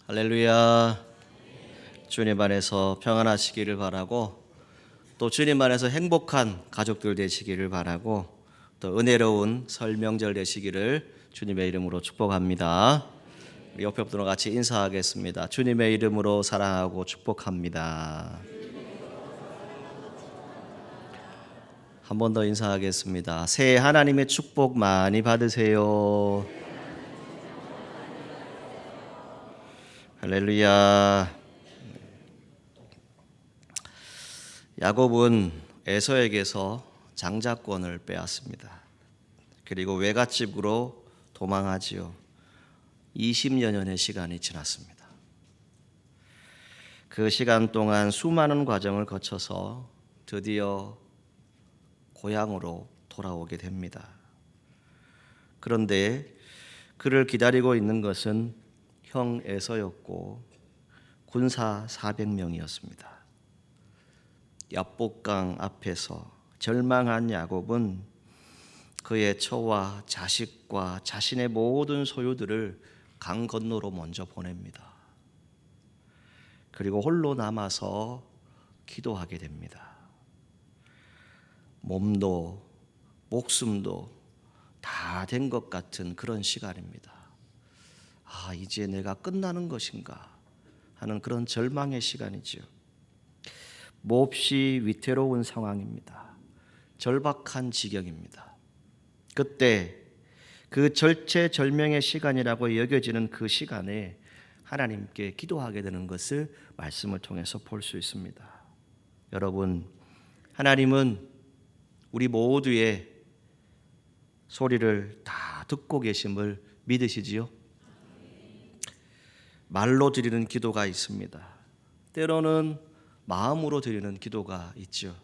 할렐루야. 주님 안에서 평안하시기를 바라고, 또 주님 안에서 행복한 가족들 되시기를 바라고, 또 은혜로운 설 명절 되시기를 주님의 이름으로 축복합니다. 우리 옆에 분들과 같이 인사하겠습니다. 주님의 이름으로 사랑하고 축복합니다. 한 번 더 인사하겠습니다. 새해 하나님의 축복 많이 받으세요. 할렐루야. 야곱은 에서에게서 장자권을 빼앗습니다. 그리고 외갓집으로 도망하지요. 20여년의 시간이 지났습니다. 그 시간 동안 수많은 과정을 거쳐서 드디어 고향으로 돌아오게 됩니다. 그런데 그를 기다리고 있는 것은 형 에서였고 군사 400명이었습니다. 야복강 앞에서 절망한 야곱은 그의 처와 자식과 자신의 모든 소유들을 강 건너로 먼저 보냅니다. 그리고 홀로 남아서 기도하게 됩니다. 몸도 목숨도 다 된 것 같은 그런 시간입니다. 이제 내가 끝나는 것인가 하는 그런 절망의 시간이죠. 몹시 위태로운 상황입니다. 절박한 지경입니다. 그때 그 절체절명의 시간이라고 여겨지는 그 시간에 하나님께 기도하게 되는 것을 말씀을 통해서 볼 수 있습니다. 여러분, 하나님은 우리 모두의 소리를 다 듣고 계심을 믿으시지요? 말로 드리는 기도가 있습니다. 때로는 마음으로 드리는 기도가 있죠.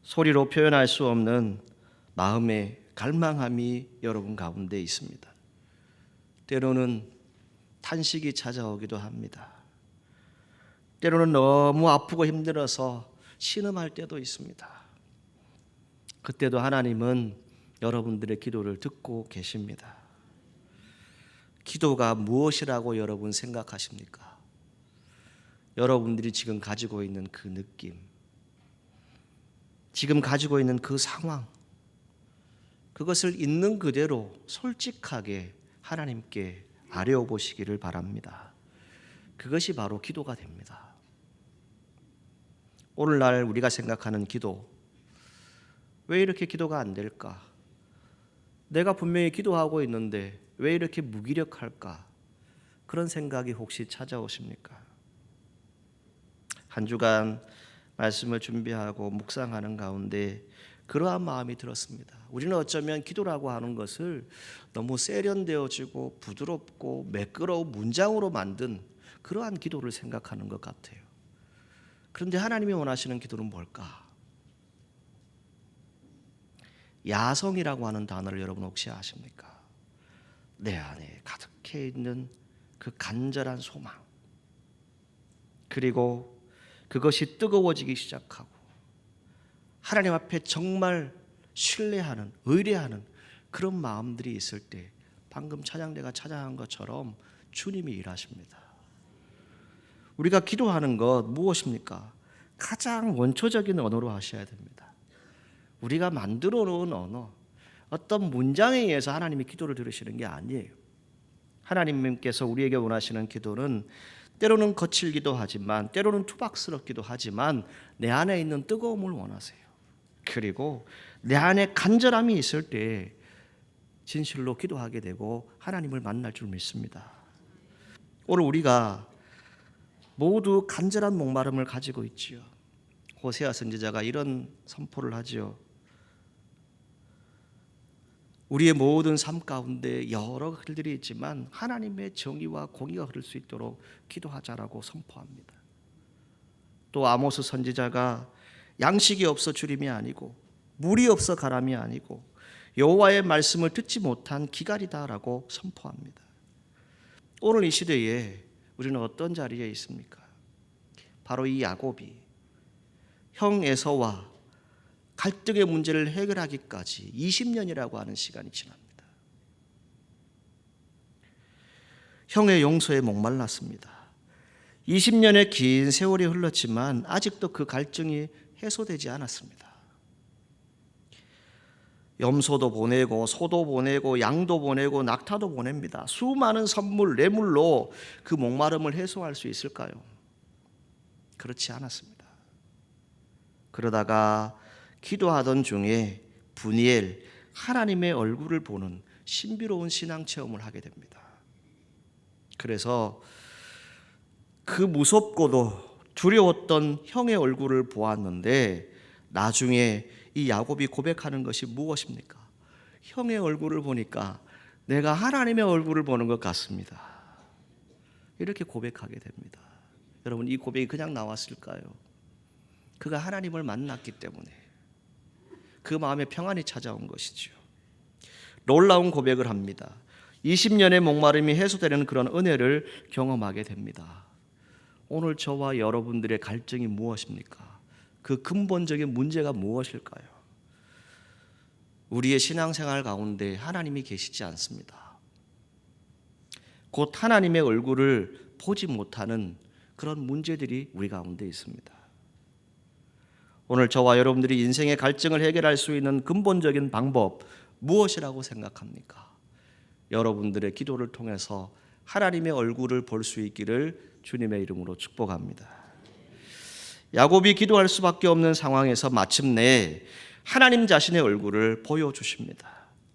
소리로 표현할 수 없는 마음의 갈망함이 여러분 가운데 있습니다. 때로는 탄식이 찾아오기도 합니다. 때로는 너무 아프고 힘들어서 신음할 때도 있습니다. 그때도 하나님은 여러분들의 기도를 듣고 계십니다. 기도가 무엇이라고 여러분 생각하십니까? 여러분들이 지금 가지고 있는 그 느낌, 지금 가지고 있는 그 상황, 그것을 있는 그대로 솔직하게 하나님께 아뢰어보시기를 바랍니다. 그것이 바로 기도가 됩니다. 오늘날 우리가 생각하는 기도, 왜 이렇게 기도가 안 될까? 내가 분명히 기도하고 있는데 왜 이렇게 무기력할까? 그런 생각이 혹시 찾아오십니까? 한 주간 말씀을 준비하고 묵상하는 가운데 그러한 마음이 들었습니다. 우리는 어쩌면 기도라고 하는 것을 너무 세련되어지고 부드럽고 매끄러운 문장으로 만든 그러한 기도를 생각하는 것 같아요. 그런데 하나님이 원하시는 기도는 뭘까? 야성이라고 하는 단어를 여러분 혹시 아십니까? 내 안에 가득해 있는 그 간절한 소망, 그리고 그것이 뜨거워지기 시작하고 하나님 앞에 정말 신뢰하는, 의뢰하는 그런 마음들이 있을 때 방금 찬양대가 찬양한 것처럼 주님이 일하십니다. 우리가 기도하는 것 무엇입니까? 가장 원초적인 언어로 하셔야 됩니다. 우리가 만들어 놓은 언어, 어떤 문장에 의해서 하나님이 기도를 들으시는 게 아니에요. 하나님께서 우리에게 원하시는 기도는 때로는 거칠기도 하지만 때로는 투박스럽기도 하지만 내 안에 있는 뜨거움을 원하세요. 그리고 내 안에 간절함이 있을 때 진실로 기도하게 되고 하나님을 만날 줄 믿습니다. 오늘 우리가 모두 간절한 목마름을 가지고 있지요. 호세아 선지자가 이런 선포를 하지요. 우리의 모든 삶 가운데 여러 길들이 있지만 하나님의 정의와 공의가 흐를 수 있도록 기도하자라고 선포합니다. 또 아모스 선지자가 양식이 없어 주림이 아니고 물이 없어 가람이 아니고 여호와의 말씀을 듣지 못한 기갈이다라고 선포합니다. 오늘 이 시대에 우리는 어떤 자리에 있습니까? 바로 이 야곱이 형 에서와 갈등의 문제를 해결하기까지 20년이라고 하는 시간이 지납니다. 형의 용서에 목말랐습니다. 20년의 긴 세월이 흘렀지만 아직도 그 갈증이 해소되지 않았습니다. 염소도 보내고 소도 보내고 양도 보내고 낙타도 보냅니다. 수많은 선물, 뇌물로 그 목마름을 해소할 수 있을까요? 그렇지 않았습니다. 그러다가 기도하던 중에 분이엘, 하나님의 얼굴을 보는 신비로운 신앙 체험을 하게 됩니다. 그래서 그 무섭고도 두려웠던 형의 얼굴을 보았는데 나중에 이 야곱이 고백하는 것이 무엇입니까? 형의 얼굴을 보니까 내가 하나님의 얼굴을 보는 것 같습니다. 이렇게 고백하게 됩니다. 여러분, 이 고백이 그냥 나왔을까요? 그가 하나님을 만났기 때문에 그 마음에 평안이 찾아온 것이죠. 놀라운 고백을 합니다. 20년의 목마름이 해소되는 그런 은혜를 경험하게 됩니다. 오늘 저와 여러분들의 갈증이 무엇입니까? 그 근본적인 문제가 무엇일까요? 우리의 신앙생활 가운데 하나님이 계시지 않습니다. 곧 하나님의 얼굴을 보지 못하는 그런 문제들이 우리 가운데 있습니다. 오늘 저와 여러분들이 인생의 갈증을 해결할 수 있는 근본적인 방법 무엇이라고 생각합니까? 여러분들의 기도를 통해서 하나님의 얼굴을 볼 수 있기를 주님의 이름으로 축복합니다. 야곱이 기도할 수밖에 없는 상황에서 마침내 하나님 자신의 얼굴을 보여주십니다.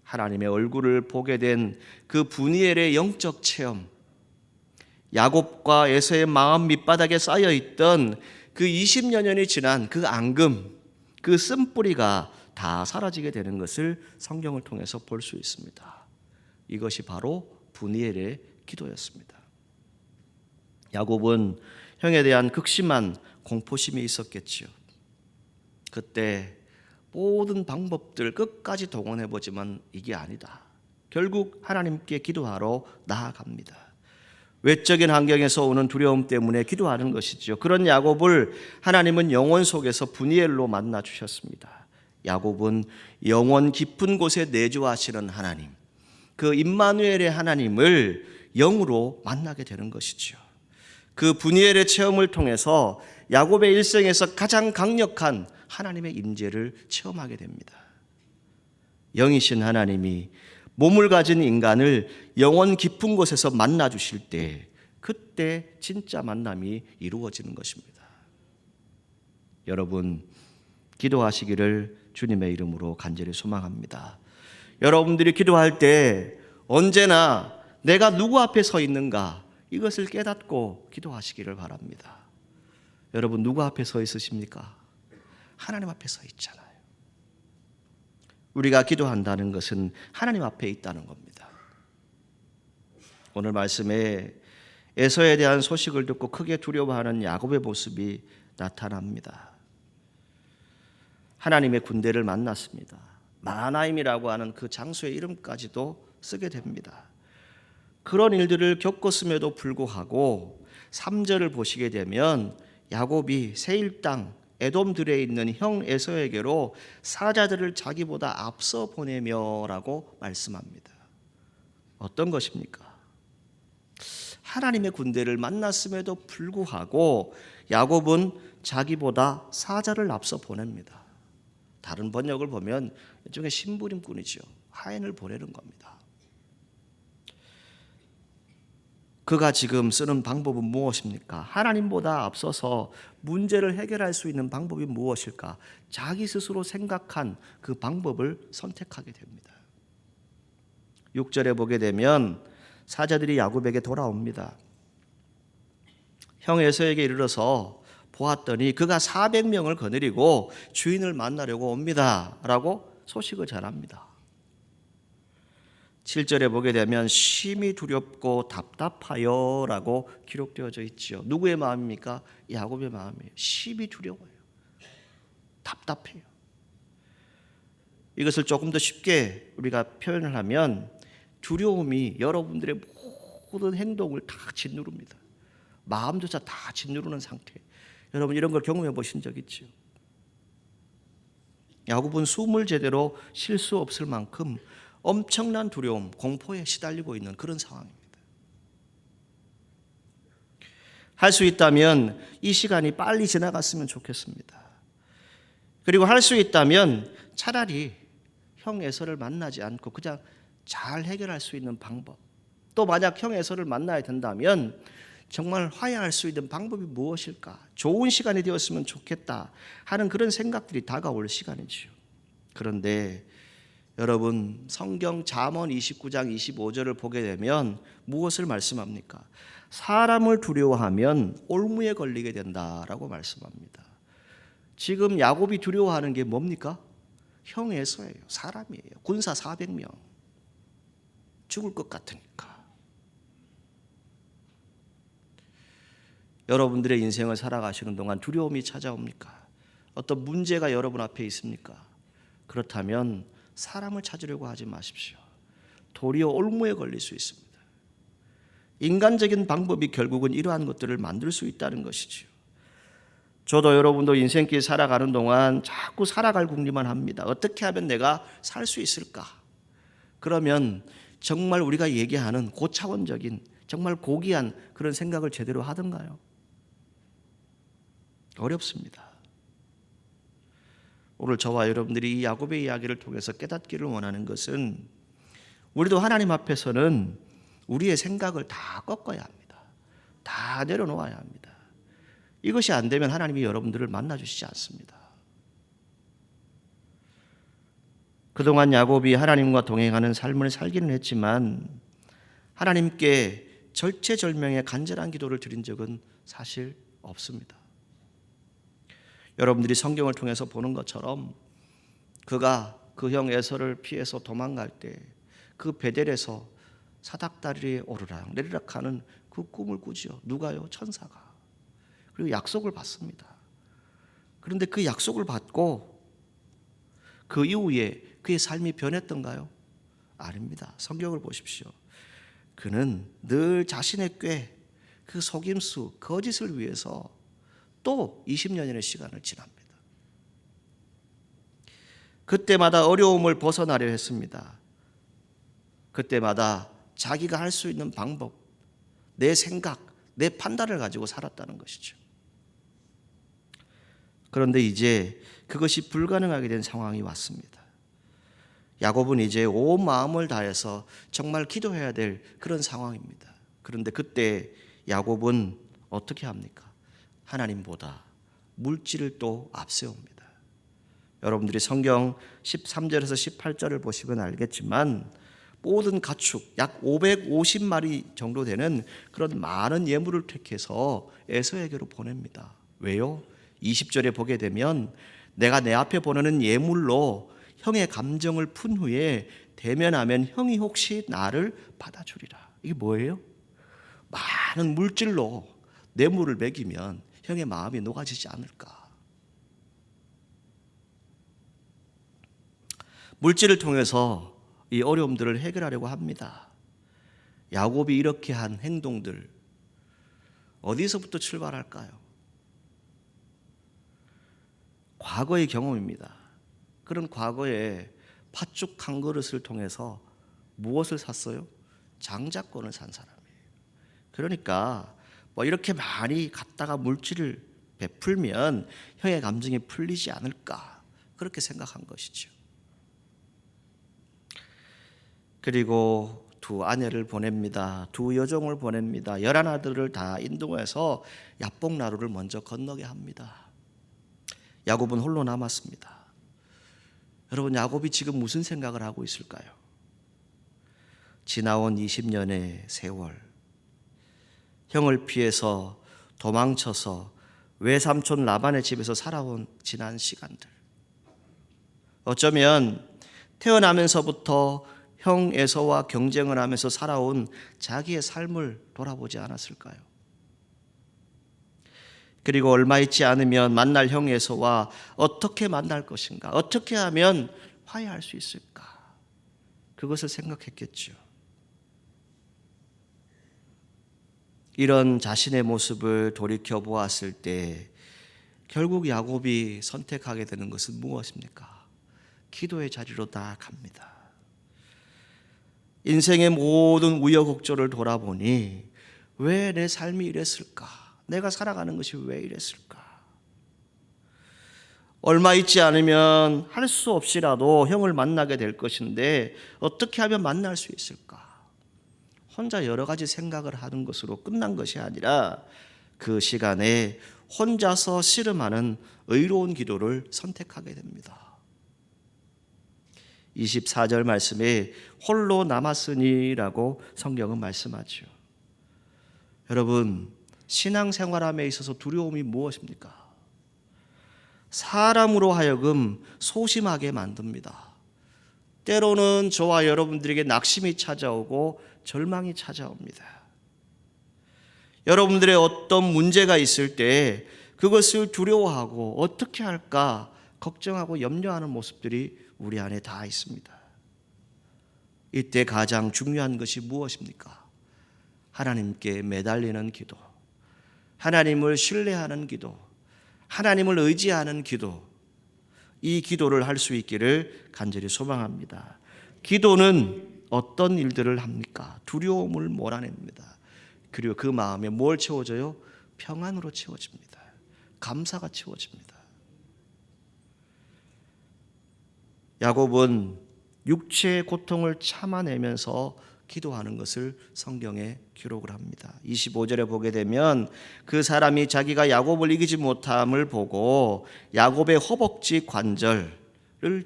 하나님의 얼굴을 보게 된 그 분이엘의 영적 체험, 야곱과 에서의 마음 밑바닥에 쌓여있던 그 20여 년이 지난 그 앙금, 그 쓴뿌리가 다 사라지게 되는 것을 성경을 통해서 볼 수 있습니다. 이것이 바로 분이엘의 기도였습니다. 야곱은 형에 대한 극심한 공포심이 있었겠지요. 그때 모든 방법들 끝까지 동원해보지만 이게 아니다. 결국 하나님께 기도하러 나아갑니다. 외적인 환경에서 오는 두려움 때문에 기도하는 것이죠. 그런 야곱을 하나님은 영혼 속에서 분이엘로 만나 주셨습니다. 야곱은 영혼 깊은 곳에 내주하시는 하나님, 그 임마누엘의 하나님을 영으로 만나게 되는 것이죠. 그 분이엘의 체험을 통해서 야곱의 일생에서 가장 강력한 하나님의 임재를 체험하게 됩니다. 영이신 하나님이 몸을 가진 인간을 영혼 깊은 곳에서 만나 주실 때 그때 진짜 만남이 이루어지는 것입니다. 여러분, 기도하시기를 주님의 이름으로 간절히 소망합니다. 여러분들이 기도할 때 언제나 내가 누구 앞에 서 있는가 이것을 깨닫고 기도하시기를 바랍니다. 여러분, 누구 앞에 서 있으십니까? 하나님 앞에 서 있잖아요. 우리가 기도한다는 것은 하나님 앞에 있다는 겁니다. 오늘 말씀에 에서에 대한 소식을 듣고 크게 두려워하는 야곱의 모습이 나타납니다. 하나님의 군대를 만났습니다. 마하나임이라고 하는 그 장소의 이름까지도 쓰게 됩니다. 그런 일들을 겪었음에도 불구하고 3절을 보시게 되면 야곱이 세일 땅 에돔들에 있는 형 에서에게로 사자들을 자기보다 앞서 보내며라고 말씀합니다. 어떤 것입니까? 하나님의 군대를 만났음에도 불구하고 야곱은 자기보다 사자를 앞서 보냅니다. 다른 번역을 보면 일종의 심부름꾼이죠. 하인을 보내는 겁니다. 그가 지금 쓰는 방법은 무엇입니까? 하나님보다 앞서서 문제를 해결할 수 있는 방법이 무엇일까? 자기 스스로 생각한 그 방법을 선택하게 됩니다. 6절에 보게 되면 사자들이 야곱에게 돌아옵니다. 형 에서에게 이르러서 보았더니 그가 400명을 거느리고 주인을 만나려고 옵니다 라고 소식을 전합니다. 7절에 보게 되면 심히 두렵고 답답하여 라고 기록되어져 있죠. 누구의 마음입니까? 야곱의 마음이에요. 심히 두려워요. 답답해요. 이것을 조금 더 쉽게 우리가 표현을 하면 두려움이 여러분들의 모든 행동을 다 짓누릅니다. 마음조차 다 짓누르는 상태. 여러분 이런 걸 경험해 보신 적 있죠? 야곱은 숨을 제대로 쉴 수 없을 만큼 엄청난 두려움, 공포에 시달리고 있는 그런 상황입니다. 할 수 있다면 이 시간이 빨리 지나갔으면 좋겠습니다. 그리고 할 수 있다면 차라리 형 에서를 만나지 않고 그냥 잘 해결할 수 있는 방법, 또 만약 형 에서를 만나야 된다면 정말 화해할 수 있는 방법이 무엇일까? 좋은 시간이 되었으면 좋겠다 하는 그런 생각들이 다가올 시간이지요. 그런데 여러분, 성경 잠언 29장 25절을 보게 되면 무엇을 말씀합니까? 사람을 두려워하면 올무에 걸리게 된다라고 말씀합니다. 지금 야곱이 두려워하는 게 뭡니까? 형 에서예요. 사람이에요. 군사 400명. 죽을 것 같으니까. 여러분들의 인생을 살아가시는 동안 두려움이 찾아옵니까? 어떤 문제가 여러분 앞에 있습니까? 그렇다면 사람을 찾으려고 하지 마십시오. 도리어 올무에 걸릴 수 있습니다. 인간적인 방법이 결국은 이러한 것들을 만들 수 있다는 것이지요. 저도 여러분도 인생길 살아가는 동안 자꾸 살아갈 궁리만 합니다. 어떻게 하면 내가 살 수 있을까? 그러면 정말 우리가 얘기하는 고차원적인 정말 고귀한 그런 생각을 제대로 하던가요? 어렵습니다. 오늘 저와 여러분들이 이 야곱의 이야기를 통해서 깨닫기를 원하는 것은 우리도 하나님 앞에서는 우리의 생각을 다 꺾어야 합니다. 다 내려놓아야 합니다. 이것이 안 되면 하나님이 여러분들을 만나주시지 않습니다. 그동안 야곱이 하나님과 동행하는 삶을 살기는 했지만 하나님께 절체절명의 간절한 기도를 드린 적은 사실 없습니다. 여러분들이 성경을 통해서 보는 것처럼 그가 그 형 에서를 피해서 도망갈 때 그 베델에서 사닥다리에 오르락 내리락 하는 그 꿈을 꾸지요. 누가요? 천사가. 그리고 약속을 받습니다. 그런데 그 약속을 받고 그 이후에 그의 삶이 변했던가요? 아닙니다. 성경을 보십시오. 그는 늘 자신의 꾀, 그 속임수, 거짓을 위해서 또 20년의 시간을 지납니다. 그때마다 어려움을 벗어나려 했습니다. 그때마다 자기가 할 수 있는 방법, 내 생각, 내 판단을 가지고 살았다는 것이죠. 그런데 이제 그것이 불가능하게 된 상황이 왔습니다. 야곱은 이제 온 마음을 다해서 정말 기도해야 될 그런 상황입니다. 그런데 그때 야곱은 어떻게 합니까? 하나님보다 물질을 또 앞세웁니다. 여러분들이 성경 13절에서 18절을 보시면 알겠지만 모든 가축 약 550마리 정도 되는 그런 많은 예물을 택해서 에서에게로 보냅니다. 왜요? 20절에 보게 되면 내가 내 앞에 보내는 예물로 형의 감정을 푼 후에 대면하면 형이 혹시 나를 받아주리라. 이게 뭐예요? 많은 물질로 뇌물을 먹이면 형의 마음이 녹아지지 않을까. 물질을 통해서 이 어려움들을 해결하려고 합니다. 야곱이 이렇게 한 행동들 어디서부터 출발할까요? 과거의 경험입니다. 그런 과거에 팥죽 한 그릇을 통해서 무엇을 샀어요? 장자권을 산 사람이에요. 그러니까 뭐 이렇게 많이 갖다가 물질을 베풀면 형의 감정이 풀리지 않을까 그렇게 생각한 것이죠. 그리고 두 아내를 보냅니다. 두 여종을 보냅니다. 11아들을 다 인도해서 야복나루를 먼저 건너게 합니다. 야곱은 홀로 남았습니다. 여러분, 야곱이 지금 무슨 생각을 하고 있을까요? 지나온 20년의 세월, 형을 피해서 도망쳐서 외삼촌 라반의 집에서 살아온 지난 시간들, 어쩌면 태어나면서부터 형 에서와 경쟁을 하면서 살아온 자기의 삶을 돌아보지 않았을까요? 그리고 얼마 있지 않으면 만날 형 에서와 어떻게 만날 것인가, 어떻게 하면 화해할 수 있을까, 그것을 생각했겠죠. 이런 자신의 모습을 돌이켜 보았을 때 결국 야곱이 선택하게 되는 것은 무엇입니까? 기도의 자리로 나아갑니다. 인생의 모든 우여곡절을 돌아보니 왜 내 삶이 이랬을까? 내가 살아가는 것이 왜 이랬을까? 얼마 있지 않으면 할 수 없이라도 형을 만나게 될 것인데 어떻게 하면 만날 수 있을까? 혼자 여러 가지 생각을 하는 것으로 끝난 것이 아니라 그 시간에 혼자서 씨름하는 의로운 기도를 선택하게 됩니다. 24절 말씀에 홀로 남았으니라고 성경은 말씀하죠. 여러분, 신앙생활함에 있어서 두려움이 무엇입니까? 사람으로 하여금 소심하게 만듭니다. 때로는 저와 여러분들에게 낙심이 찾아오고 절망이 찾아옵니다. 여러분들의 어떤 문제가 있을 때 그것을 두려워하고 어떻게 할까 걱정하고 염려하는 모습들이 우리 안에 다 있습니다. 이때 가장 중요한 것이 무엇입니까? 하나님께 매달리는 기도, 하나님을 신뢰하는 기도, 하나님을 의지하는 기도, 이 기도를 할 수 있기를 간절히 소망합니다. 기도는 어떤 일들을 합니까? 두려움을 몰아냅니다. 그리고 그 마음에 뭘 채워져요? 평안으로 채워집니다. 감사가 채워집니다. 야곱은 육체의 고통을 참아내면서 기도하는 것을 성경에 기록을 합니다. 25절에 보게 되면 그 사람이 자기가 야곱을 이기지 못함을 보고 야곱의 허벅지 관절을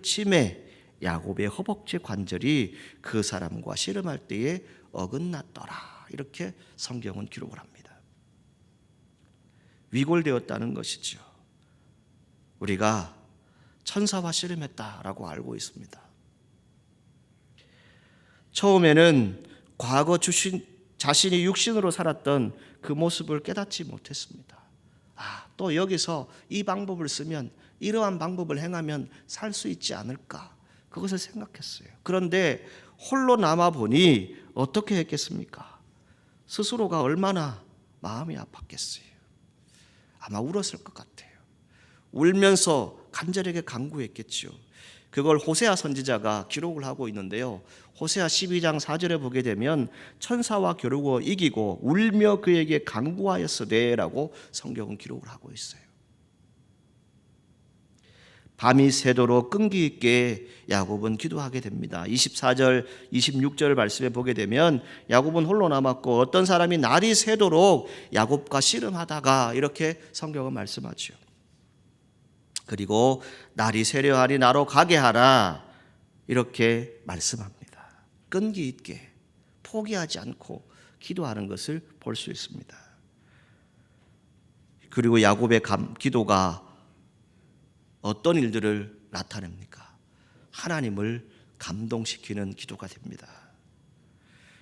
치매 야곱의 허벅지 관절이 그 사람과 씨름할 때에 어긋났더라. 이렇게 성경은 기록을 합니다. 위골되었다는 것이죠. 우리가 천사와 씨름했다라고 알고 있습니다. 처음에는 과거 자신이 육신으로 살았던 그 모습을 깨닫지 못했습니다. 또 여기서 이 방법을 쓰면, 이러한 방법을 행하면 살 수 있지 않을까, 그것을 생각했어요. 그런데 홀로 남아보니 어떻게 했겠습니까? 스스로가 얼마나 마음이 아팠겠어요. 아마 울었을 것 같아요. 울면서 간절하게 간구했겠죠. 그걸 호세아 선지자가 기록을 하고 있는데요. 호세아 12장 4절에 보게 되면 천사와 겨루어 이기고 울며 그에게 간구하였으되 라고 성경은 기록을 하고 있어요. 밤이 새도록 끈기 있게 야곱은 기도하게 됩니다. 24절 26절 말씀에 보게 되면 야곱은 홀로 남았고 어떤 사람이 날이 새도록 야곱과 씨름하다가, 이렇게 성경은 말씀하죠. 그리고 날이 새려하니 나로 가게 하라, 이렇게 말씀합니다. 끈기 있게 포기하지 않고 기도하는 것을 볼 수 있습니다. 그리고 야곱의 기도가 어떤 일들을 나타냅니까? 하나님을 감동시키는 기도가 됩니다.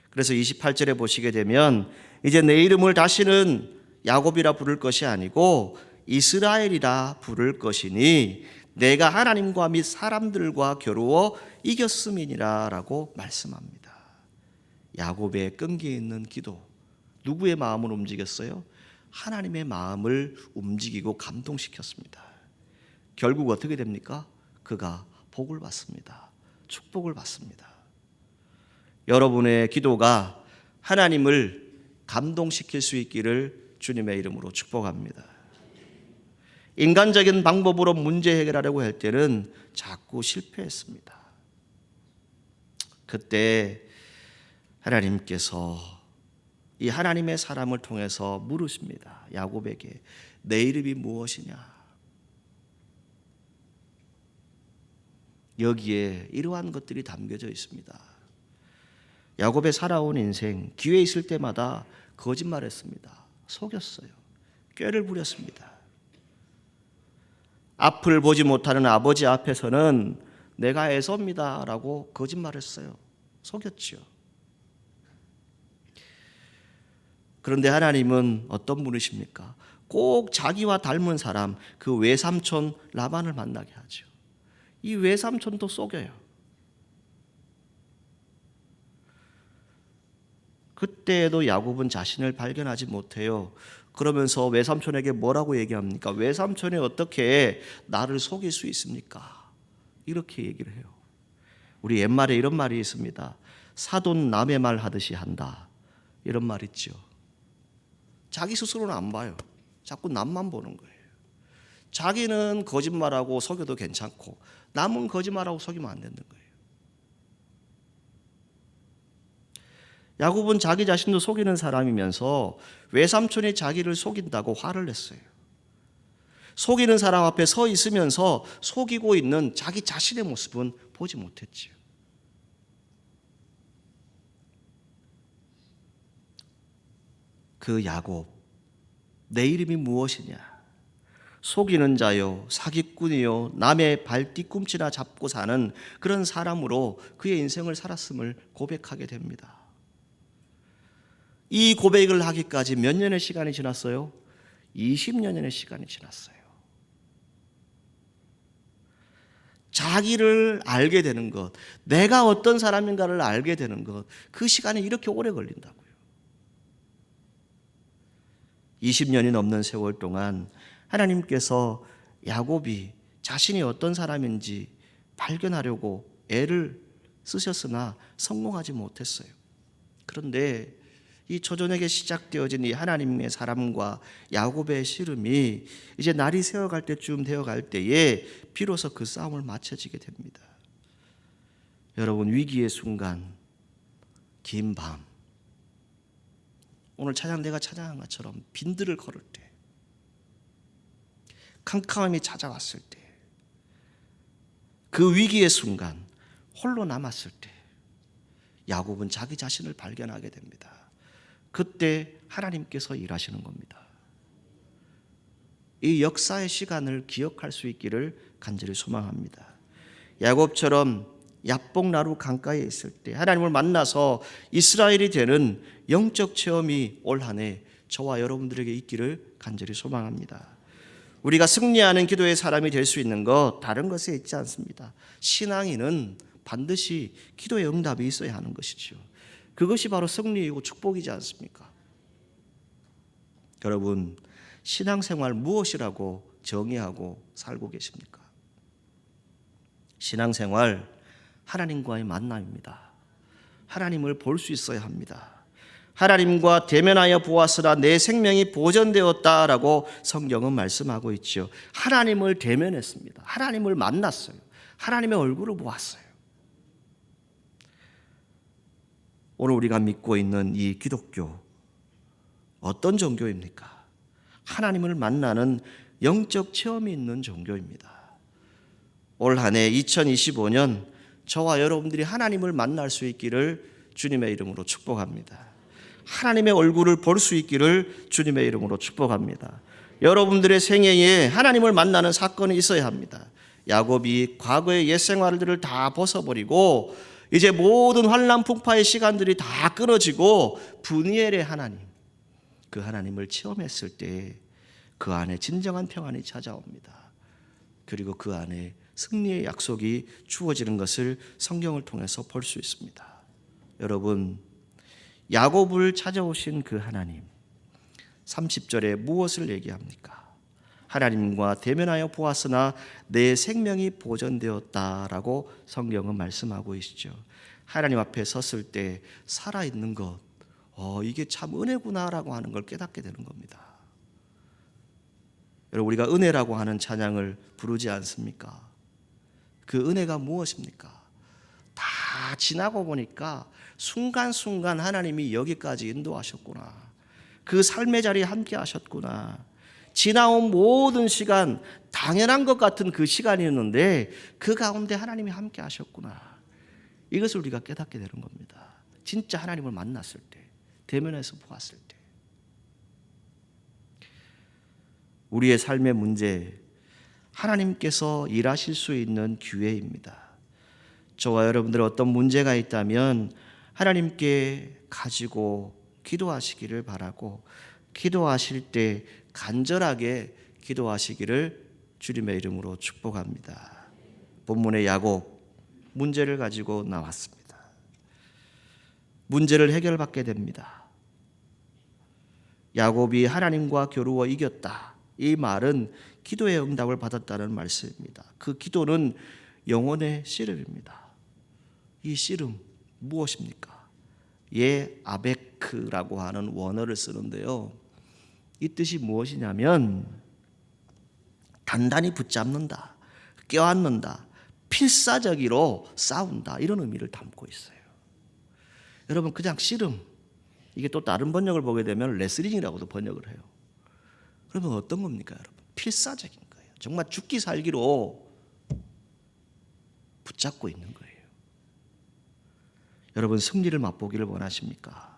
그래서 28절에 보시게 되면 이제 내 이름을 다시는 야곱이라 부를 것이 아니고 이스라엘이라 부를 것이니 내가 하나님과 및 사람들과 겨루어 이겼음이니라 라고 말씀합니다. 야곱의 끈기 있는 기도, 누구의 마음을 움직였어요? 하나님의 마음을 움직이고 감동시켰습니다. 결국 어떻게 됩니까? 그가 복을 받습니다. 축복을 받습니다. 여러분의 기도가 하나님을 감동시킬 수 있기를 주님의 이름으로 축복합니다. 인간적인 방법으로 문제 해결하려고 할 때는 자꾸 실패했습니다. 그때 하나님께서 이 하나님의 사람을 통해서 물으십니다. 야곱에게 내 이름이 무엇이냐? 여기에 이러한 것들이 담겨져 있습니다. 야곱의 살아온 인생, 기회 있을 때마다 거짓말했습니다. 속였어요. 꾀를 부렸습니다. 앞을 보지 못하는 아버지 앞에서는 내가 에서입니다 라고 거짓말했어요. 속였죠. 그런데 하나님은 어떤 분이십니까? 꼭 자기와 닮은 사람, 그 외삼촌 라반을 만나게 하죠. 이 외삼촌도 속여요. 그때에도 야곱은 자신을 발견하지 못해요. 그러면서 외삼촌에게 뭐라고 얘기합니까? 외삼촌이 어떻게 나를 속일 수 있습니까? 이렇게 얘기를 해요. 우리 옛말에 이런 말이 있습니다. 사돈 남의 말 하듯이 한다, 이런 말 있죠. 자기 스스로는 안 봐요. 자꾸 남만 보는 거예요. 자기는 거짓말하고 속여도 괜찮고 남은 거짓말하고 속이면 안 되는 거예요. 야곱은 자기 자신도 속이는 사람이면서 외삼촌이 자기를 속인다고 화를 냈어요. 속이는 사람 앞에 서 있으면서 속이고 있는 자기 자신의 모습은 보지 못했지요. 그 야곱, 내 이름이 무엇이냐? 속이는 자요, 사기꾼이요, 남의 발 뒤꿈치나 잡고 사는 그런 사람으로 그의 인생을 살았음을 고백하게 됩니다. 이 고백을 하기까지 몇 년의 시간이 지났어요? 20년의 시간이 지났어요. 자기를 알게 되는 것, 내가 어떤 사람인가를 알게 되는 것, 그 시간이 이렇게 오래 걸린다고요. 20년이 넘는 세월 동안 하나님께서 야곱이 자신이 어떤 사람인지 발견하려고 애를 쓰셨으나 성공하지 못했어요. 그런데 이 초저녁에 시작되어진 이 하나님의 사람과 야곱의 씨름이 이제 날이 새어갈 때쯤 되어갈 때에 비로소 그 싸움을 마쳐지게 됩니다. 여러분, 위기의 순간, 긴 밤, 오늘 내가 찬양한 것처럼 빈들을 걸을 때, 캄캄함이 찾아왔을 때, 그 위기의 순간 홀로 남았을 때 야곱은 자기 자신을 발견하게 됩니다. 그때 하나님께서 일하시는 겁니다. 이 역사의 시간을 기억할 수 있기를 간절히 소망합니다. 야곱처럼 야복나루 강가에 있을 때 하나님을 만나서 이스라엘이 되는 영적 체험이 올 한 해 저와 여러분들에게 있기를 간절히 소망합니다. 우리가 승리하는 기도의 사람이 될 수 있는 것 다른 것에 있지 않습니다. 신앙인은 반드시 기도의 응답이 있어야 하는 것이죠. 그것이 바로 승리이고 축복이지 않습니까? 여러분, 신앙생활 무엇이라고 정의하고 살고 계십니까? 신앙생활 하나님과의 만남입니다. 하나님을 볼 수 있어야 합니다. 하나님과 대면하여 보았으나 내 생명이 보존되었다라고 성경은 말씀하고 있죠. 하나님을 대면했습니다. 하나님을 만났어요. 하나님의 얼굴을 보았어요. 오늘 우리가 믿고 있는 이 기독교, 어떤 종교입니까? 하나님을 만나는 영적 체험이 있는 종교입니다. 올 한 해 2025년 저와 여러분들이 하나님을 만날 수 있기를 주님의 이름으로 축복합니다. 하나님의 얼굴을 볼 수 있기를 주님의 이름으로 축복합니다. 여러분들의 생애에 하나님을 만나는 사건이 있어야 합니다. 야곱이 과거의 옛 생활들을 다 벗어버리고 이제 모든 환난 풍파의 시간들이 다 끊어지고 브니엘의 하나님, 그 하나님을 체험했을 때 그 안에 진정한 평안이 찾아옵니다. 그리고 그 안에 승리의 약속이 주어지는 것을 성경을 통해서 볼 수 있습니다. 여러분, 야곱을 찾아오신 그 하나님, 30절에 무엇을 얘기합니까? 하나님과 대면하여 보았으나 내 생명이 보존되었다라고 성경은 말씀하고 있죠. 하나님 앞에 섰을 때 살아있는 것, 이게 참 은혜구나라고 하는 걸 깨닫게 되는 겁니다. 여러분, 우리가 은혜라고 하는 찬양을 부르지 않습니까? 그 은혜가 무엇입니까? 다 지나고 보니까 순간순간 하나님이 여기까지 인도하셨구나. 그 삶의 자리에 함께 하셨구나. 지나온 모든 시간, 당연한 것 같은 그 시간이었는데 그 가운데 하나님이 함께 하셨구나. 이것을 우리가 깨닫게 되는 겁니다. 진짜 하나님을 만났을 때, 대면해서 보았을 때. 우리의 삶의 문제, 하나님께서 일하실 수 있는 기회입니다. 저와 여러분들 어떤 문제가 있다면 하나님께 가지고 기도하시기를 바라고, 기도하실 때 간절하게 기도하시기를 주님의 이름으로 축복합니다. 본문의 야곱, 문제를 가지고 나왔습니다. 문제를 해결받게 됩니다. 야곱이 하나님과 겨루어 이겼다. 이 말은 기도의 응답을 받았다는 말씀입니다. 그 기도는 영혼의 씨름입니다. 이 씨름 무엇입니까? 아베크라고 하는 원어를 쓰는데요. 이 뜻이 무엇이냐면 단단히 붙잡는다, 껴안는다, 필사적으로 싸운다, 이런 의미를 담고 있어요. 여러분, 그냥 씨름, 이게 또 다른 번역을 보게 되면 레슬링이라고도 번역을 해요. 그러면 어떤 겁니까, 여러분? 필사적인 거예요. 정말 죽기 살기로 붙잡고 있는 거예요. 여러분, 승리를 맛보기를 원하십니까?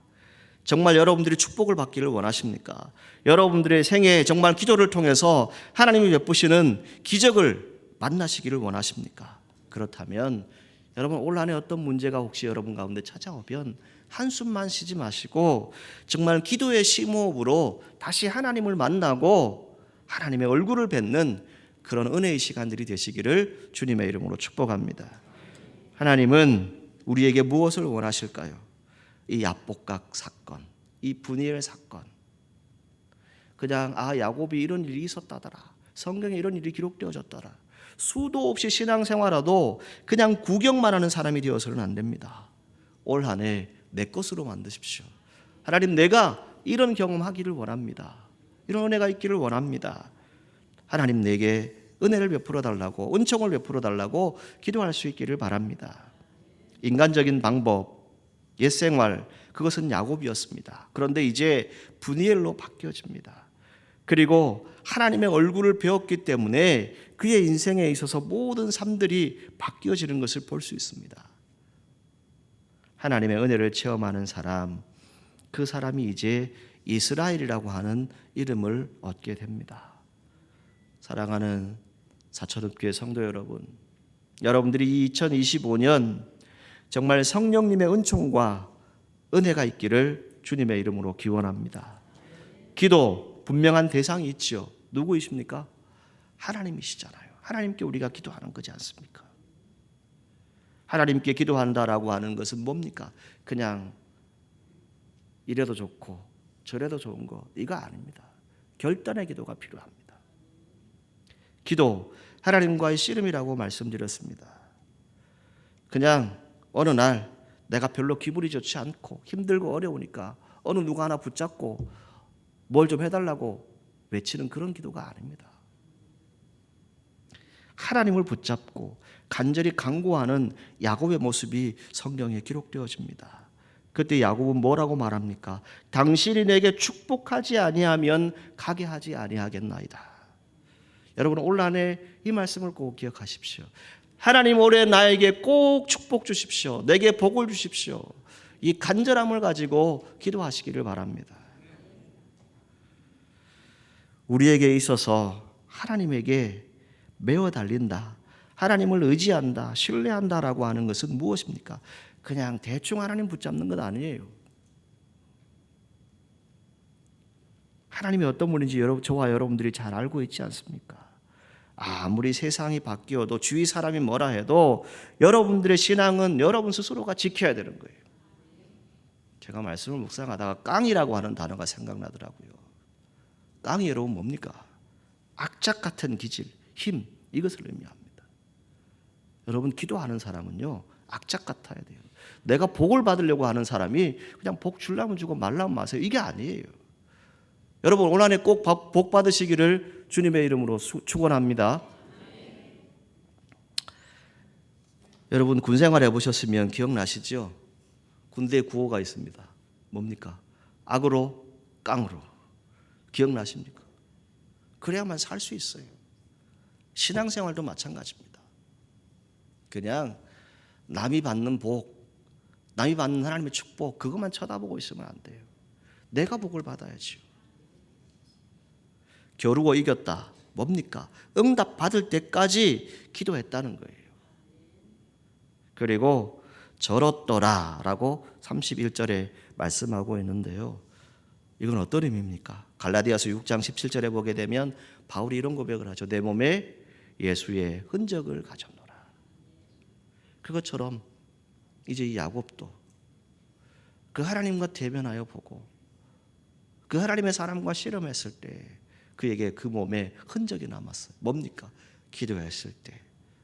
정말 여러분들이 축복을 받기를 원하십니까? 여러분들의 생애에 정말 기도를 통해서 하나님이 베푸시는 기적을 만나시기를 원하십니까? 그렇다면 여러분, 올 한해 어떤 문제가 혹시 여러분 가운데 찾아오면 한숨만 쉬지 마시고 정말 기도의 심호흡으로 다시 하나님을 만나고 하나님의 얼굴을 뵙는 그런 은혜의 시간들이 되시기를 주님의 이름으로 축복합니다. 하나님은 우리에게 무엇을 원하실까요? 이 야복각 사건, 이 분이엘 사건, 그냥 야곱이 이런 일이 있었다더라, 성경에 이런 일이 기록되어졌더라, 수도 없이 신앙생활하도 그냥 구경만 하는 사람이 되어서는 안 됩니다. 올 한 해 내 것으로 만드십시오. 하나님, 내가 이런 경험하기를 원합니다. 이런 은혜가 있기를 원합니다. 하나님, 내게 은혜를 베풀어 달라고, 은총을 베풀어 달라고 기도할 수 있기를 바랍니다. 인간적인 방법, 옛생활, 그것은 야곱이었습니다. 그런데 이제 분이엘로 바뀌어집니다. 그리고 하나님의 얼굴을 배웠기 때문에 그의 인생에 있어서 모든 삶들이 바뀌어지는 것을 볼 수 있습니다. 하나님의 은혜를 체험하는 사람, 그 사람이 이제 이스라엘이라고 하는 이름을 얻게 됩니다. 사랑하는 사천읍교회 성도 여러분, 여러분들이 2025년 정말 성령님의 은총과 은혜가 있기를 주님의 이름으로 기원합니다. 기도, 분명한 대상이 있지요. 누구이십니까? 하나님이시잖아요. 하나님께 우리가 기도하는 거지 않습니까? 하나님께 기도한다라고 하는 것은 뭡니까? 그냥 이래도 좋고 저래도 좋은 거, 이거 아닙니다. 결단의 기도가 필요합니다. 기도, 하나님과의 씨름이라고 말씀드렸습니다. 그냥 어느 날 내가 별로 기분이 좋지 않고 힘들고 어려우니까 어느 누가 하나 붙잡고 뭘 좀 해달라고 외치는 그런 기도가 아닙니다. 하나님을 붙잡고 간절히 간구하는 야곱의 모습이 성경에 기록되어집니다. 그때 야곱은 뭐라고 말합니까? 당신이 내게 축복하지 아니하면 가게 하지 아니하겠나이다. 여러분, 올 한 해 이 말씀을 꼭 기억하십시오. 하나님, 올해 나에게 꼭 축복 주십시오. 내게 복을 주십시오. 이 간절함을 가지고 기도하시기를 바랍니다. 우리에게 있어서 하나님에게 매어 달린다, 하나님을 의지한다, 신뢰한다라고 하는 것은 무엇입니까? 그냥 대충 하나님 붙잡는 것 아니에요. 하나님이 어떤 분인지 저와 여러분들이 잘 알고 있지 않습니까? 아무리 세상이 바뀌어도 주위 사람이 뭐라 해도 여러분들의 신앙은 여러분 스스로가 지켜야 되는 거예요. 제가 말씀을 묵상하다가 깡이라고 하는 단어가 생각나더라고요. 깡이 여러분 뭡니까? 악착 같은 기질, 힘, 이것을 의미합니다. 여러분, 기도하는 사람은요, 악착 같아야 돼요. 내가 복을 받으려고 하는 사람이 그냥 복 주려면 주고 말라면 마세요, 이게 아니에요. 여러분, 올 한 해 꼭 복 받으시기를 주님의 이름으로 축원합니다. 여러분, 군 생활 해보셨으면 기억나시죠? 군대 구호가 있습니다. 뭡니까? 악으로 깡으로. 기억나십니까? 그래야만 살 수 있어요. 신앙생활도 마찬가지입니다. 그냥 남이 받는 복, 남이 받는 하나님의 축복, 그것만 쳐다보고 있으면 안 돼요. 내가 복을 받아야지요. 겨루고 이겼다. 뭡니까? 응답 받을 때까지 기도했다는 거예요. 그리고 절었더라 라고 31절에 말씀하고 있는데요. 이건 어떤 의미입니까? 갈라디아서 6장 17절에 보게 되면 바울이 이런 고백을 하죠. 내 몸에 예수의 흔적을 가졌노라. 그것처럼 이제 이 야곱도 그 하나님과 대면하여 보고 그 하나님의 사람과 씨름했을 때 그에게 그 몸에 흔적이 남았어요. 뭡니까? 기도했을 때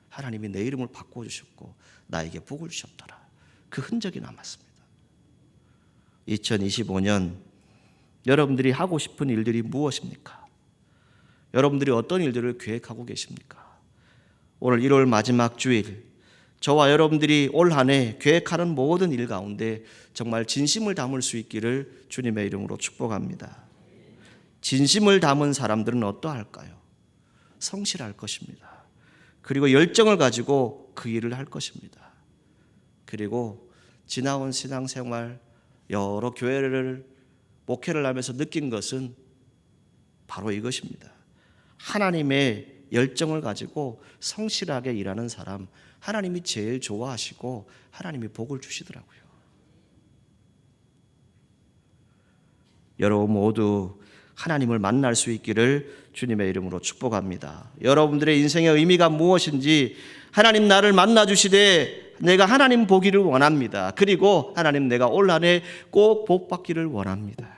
하나님이 내 이름을 바꿔주셨고 나에게 복을 주셨더라. 그 흔적이 남았습니다. 2025년 여러분들이 하고 싶은 일들이 무엇입니까? 여러분들이 어떤 일들을 계획하고 계십니까? 오늘 1월 마지막 주일, 저와 여러분들이 올 한 해 계획하는 모든 일 가운데 정말 진심을 담을 수 있기를 주님의 이름으로 축복합니다. 진심을 담은 사람들은 어떠할까요? 성실할 것입니다. 그리고 열정을 가지고 그 일을 할 것입니다. 그리고 지나온 신앙생활, 여러 교회를 목회를 하면서 느낀 것은 바로 이것입니다. 하나님의 열정을 가지고 성실하게 일하는 사람, 하나님이 제일 좋아하시고 하나님이 복을 주시더라고요. 여러분 모두 하나님을 만날 수 있기를 주님의 이름으로 축복합니다. 여러분들의 인생의 의미가 무엇인지 하나님 나를 만나 주시되 내가 하나님 보기를 원합니다. 그리고 하나님 내가 올 한 해 꼭 복 받기를 원합니다.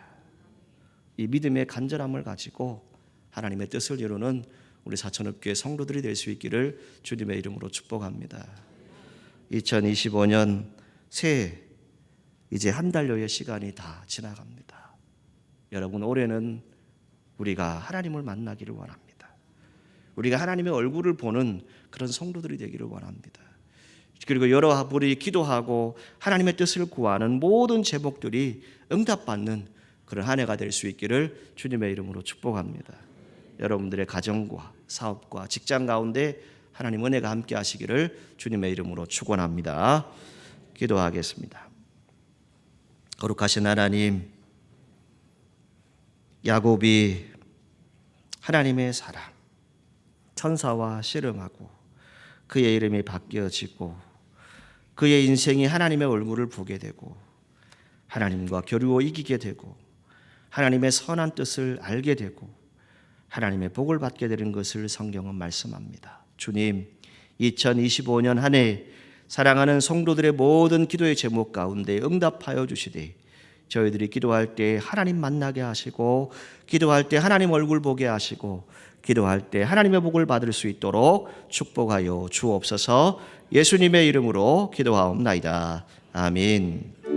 이 믿음의 간절함을 가지고 하나님의 뜻을 이루는 우리 사천읍교회 성도들이 될 수 있기를 주님의 이름으로 축복합니다. 2025년 새해 이제 한 달여의 시간이 다 지나갑니다. 여러분 올해는 우리가 하나님을 만나기를 원합니다. 우리가 하나님의 얼굴을 보는 그런 성도들이 되기를 원합니다. 그리고 여러분이 기도하고 하나님의 뜻을 구하는 모든 제목들이 응답받는 그런 한 해가 될 수 있기를 주님의 이름으로 축복합니다. 여러분들의 가정과 사업과 직장 가운데 하나님 은혜가 함께 하시기를 주님의 이름으로 축원합니다. 기도하겠습니다. 거룩하신 하나님, 야곱이 하나님의 사람, 천사와 씨름하고 그의 이름이 바뀌어지고 그의 인생이 하나님의 얼굴을 보게 되고 하나님과 겨루어 이기게 되고 하나님의 선한 뜻을 알게 되고 하나님의 복을 받게 되는 것을 성경은 말씀합니다. 주님, 2025년 한 해 사랑하는 성도들의 모든 기도의 제목 가운데 응답하여 주시되 저희들이 기도할 때 하나님 만나게 하시고 기도할 때 하나님 얼굴 보게 하시고 기도할 때 하나님의 복을 받을 수 있도록 축복하여 주옵소서. 예수님의 이름으로 기도하옵나이다. 아멘.